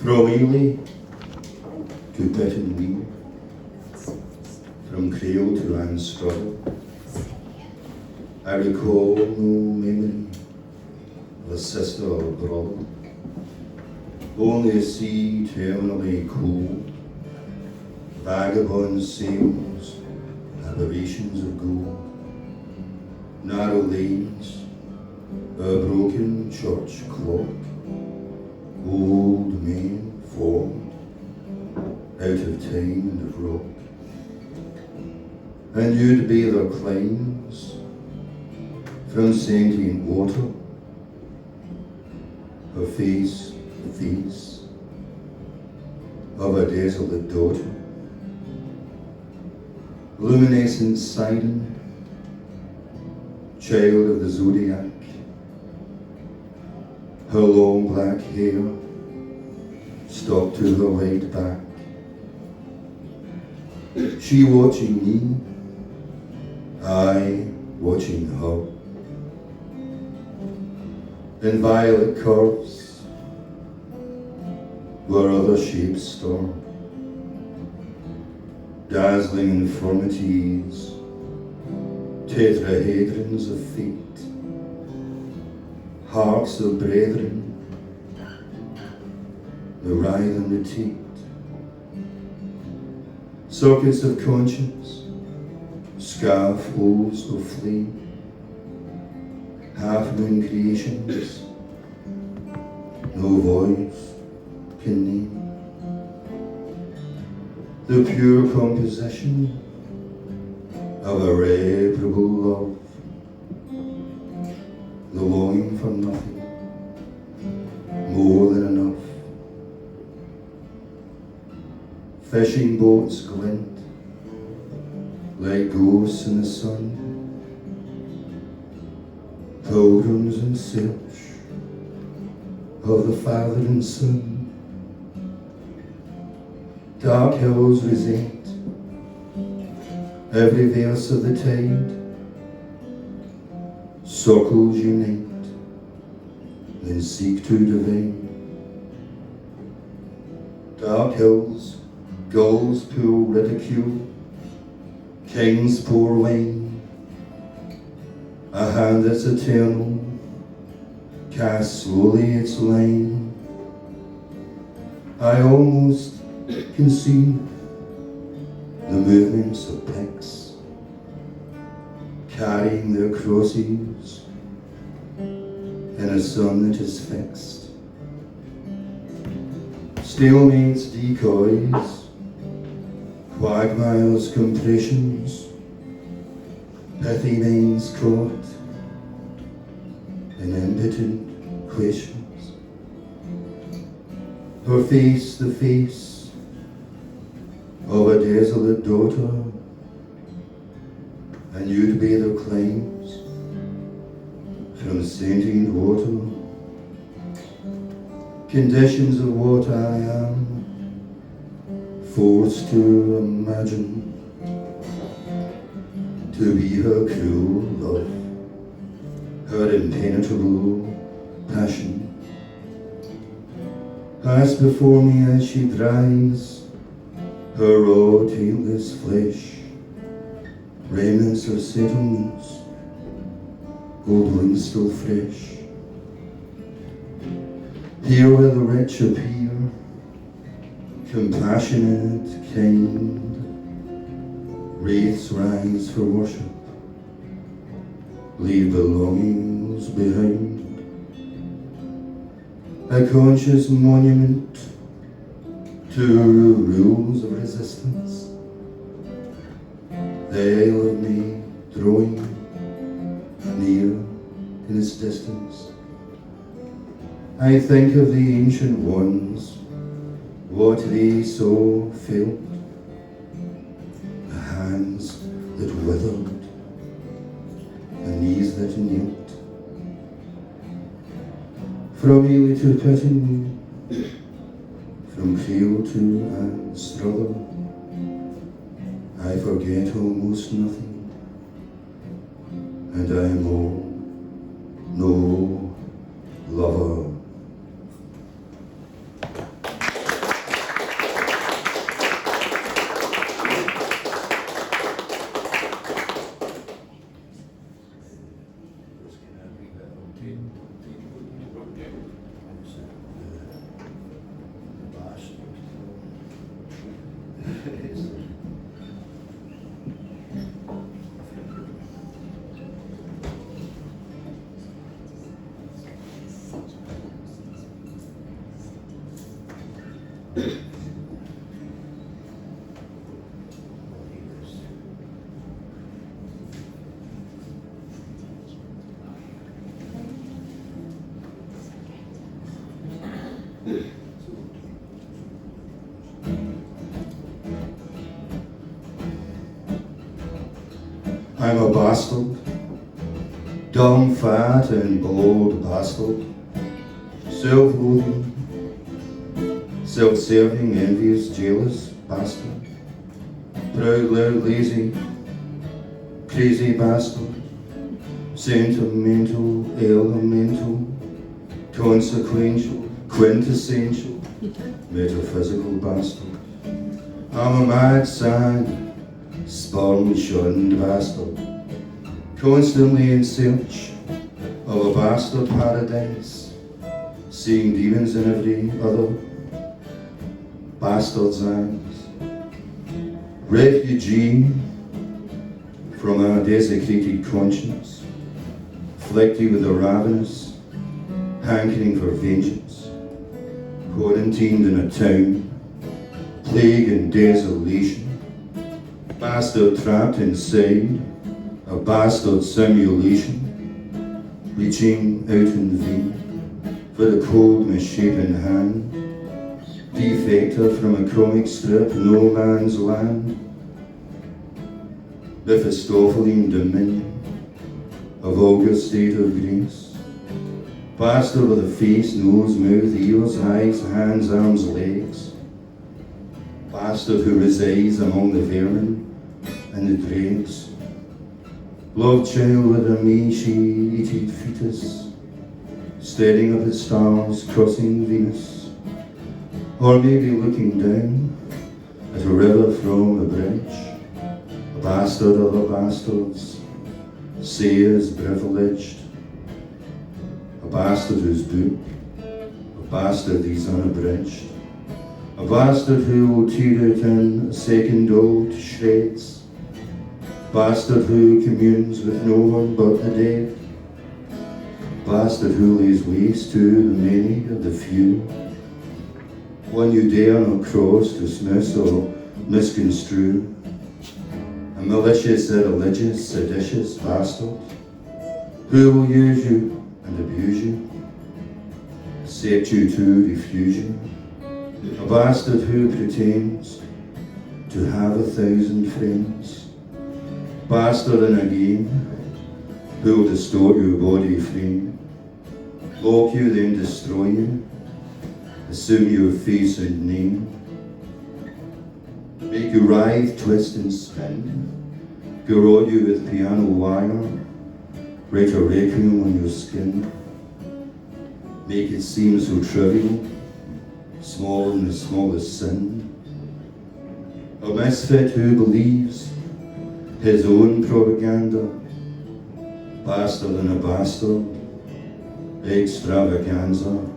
From Ely to Pittenweed, from Creole to Anstruther, I recall no memory of a sister or brother, only a sea terminally cold, vagabond sails, aberrations of gold, narrow lanes, a broken church clock, old men formed out of time and of rock, and you'd be their climbs from sentient water, her face the face of a desolate daughter, luminescent siren, child of the zodiac, her long black hair stuck to her laid back. She watching me, I watching her. In violet curves, where other shapes stir, dazzling infirmities, tetrahedrons of fate, hearts of brethren, the writhe and retreat, circuits of conscience, scaffolds of flame, half-moon creations, no voice can name. The pure composition of irreparable love, the longing for nothing more than enough. Fishing boats glint like ghosts in the sun, pilgrims in search of the Father and Son. Dark hills resent every verse of the tide, circles unite, then seek to divine. Dark hills, gulls pull ridicule, kings pour wine, a hand that's eternal casts slowly its line. I almost can see the movements of pigs carrying their crosses in a sun that is fixed. Stalemates, decoys, quagmires, compressions, pithy minds caught in impotent questions. Her face, the face of a desolate daughter, and you'd be their claims from sentient water, conditions of what I am, forced to imagine, to be her cruel love, her impenetrable passion. Pass before me as she dries her raw, taintless flesh, remnants of settlements, gold wings still fresh. Here where the rich appear, compassionate, kind, wraiths rise for worship, leave belongings behind. A conscious monument to rules of resistance, the Isle of me drawing near in its distance. I think of the ancient ones, what they so felt, the hands that withered, the knees that knelt. From Ely to Pittenweed, from Creole to Anstruther, I forget almost nothing, and I am all no lover. I'm a bastard, dumb, fat and bold bastard, self-loathing, self-serving, envious, jealous bastard, proud, loud, lazy, crazy bastard, sentimental, elemental, consequential, quintessential, metaphysical bastard. I'm a mad, sad, sperm-shunned bastard, constantly in search of a bastard paradise, seeing demons in every other bastard's eyes. Refugee from a desecrated conscience, afflicted with a ravenous hankering for vengeance, quarantined in a town, plague and desolation, bastard trapped inside a bastard simulation, reaching out in vain for the cold misshapen hand, defector from a comic strip, no man's land, the Mephistopheline dominion of vulgar state of grace, bastard with a face, nose, mouth, ears, eyes, hands, arms, legs, bastard who resides among the vermin and the dregs, love child with a emaciated fetus, staring up at stars crossing Venus, or maybe looking down at a river from a bridge, a bastard of the bastards, say is privileged, a bastard whose book, a bastard is unabridged, a bastard who will tear it in a second old to shreds, bastard who communes with no one but the dead, bastard who lays waste to the many of the few, one you dare not cross, dismiss or misconstrue, a malicious, irreligious, seditious bastard who will use you and abuse you, set you to refuse you, a bastard who pretends to have 1,000 friends, bastard in a game who will distort your body frame, mock you then destroy you, assume your face and name, make you writhe, twist and spin, garrote you with piano wire, write a requiem on your skin, make it seem so trivial, small in the smallest sin, a misfit who believes his own propaganda, bastard and a bastard, extravaganza.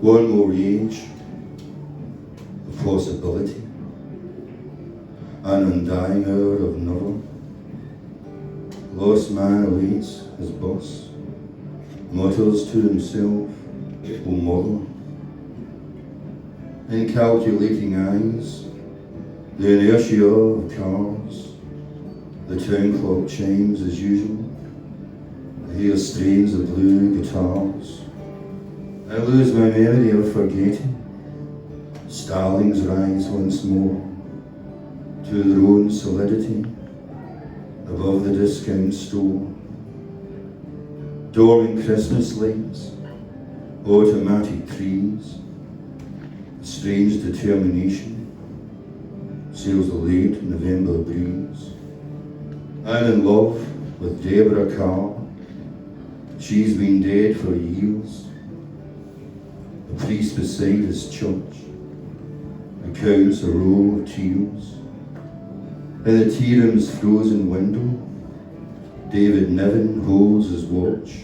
One more age of possibility, an undying hour of never. Lost man awaits his boss, mutters to himself, oh mother. In calculating eyes, the inertia of cars, the town clock chimes as usual, I hear strains of blue guitars. I lose my memory of forgetting. Starlings rise once more to their own solidity above the discount store. Dormant Christmas lights, automatic trees, a strange determination sails the late November breeze. I'm in love with Deborah Carr. She's been dead for years. The priest beside his church accounts a row of tears. In the tea room's frozen window, David Niven holds his watch.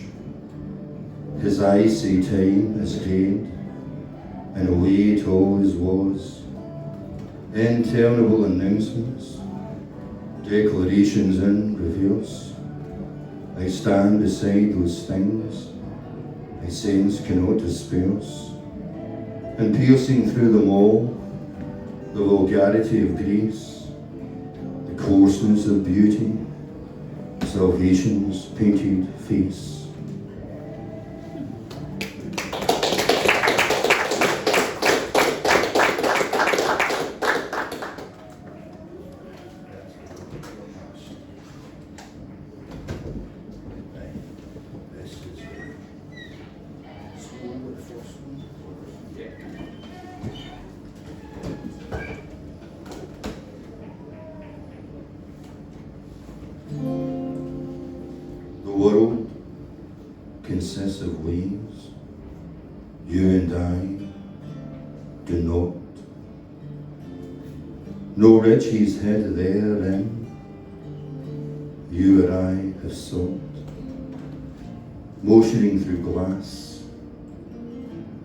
His eyes say time is dead, and away it always was. Interminable announcements, declarations in reverse. I stand beside those things I sense cannot disperse, and piercing through them all, the vulgarity of grace, the coarseness of beauty, salvation's painted face. The world consists of waves. You and I do not. No riches hid therein, you or I have sought. Motioning through glass,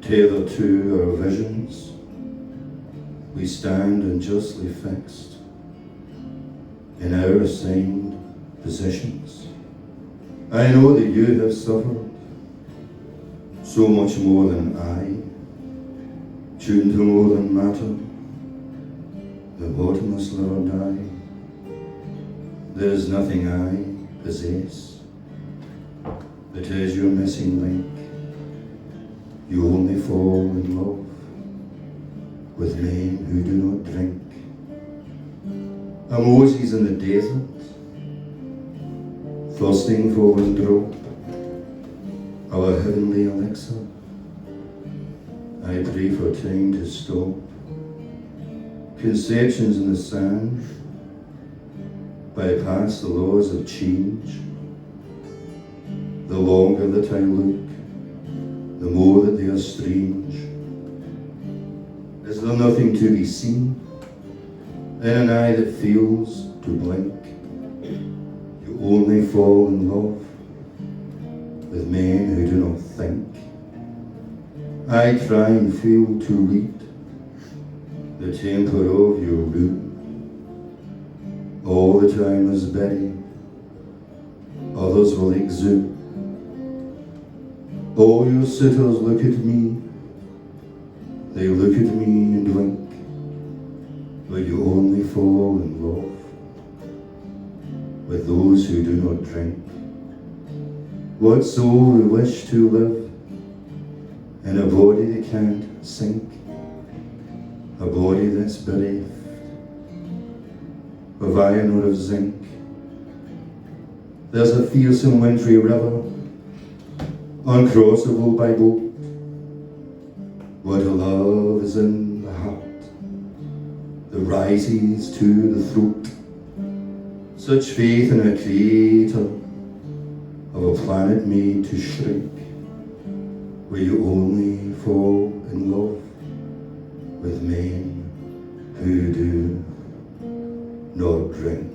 tethered to our visions, we stand unjustly fixed in our assigned positions. I know that you have suffered so much more than I, tuned to more than matter, the bottomless Lord I. There is nothing I possess that is your missing link. You only fall in love with men who do not drink. A Moses in the desert, thirsting for one drop, our heavenly elixir. I pray for time to stop. Conceptions in the sand bypass the laws of change. The longer that I look, the more that they are strange. Is there nothing to be seen in an eye that fails to blink? You only fall in love with men who do not think. I try and fail to read the temper of your room. All the time is buried, others will exude. All your sitters look at me, they look at me and wink, but you only fall in love with those who do not drink. What soul would wish to live in a body that can't sink, a body that's bereft of iron or of zinc? There's a fearsome wintry river, uncrossable by boat. What a love is in the heart that rises to the throat. Such faith in a creator of a planet made to shrink, where you only fall in love with men who do not drink.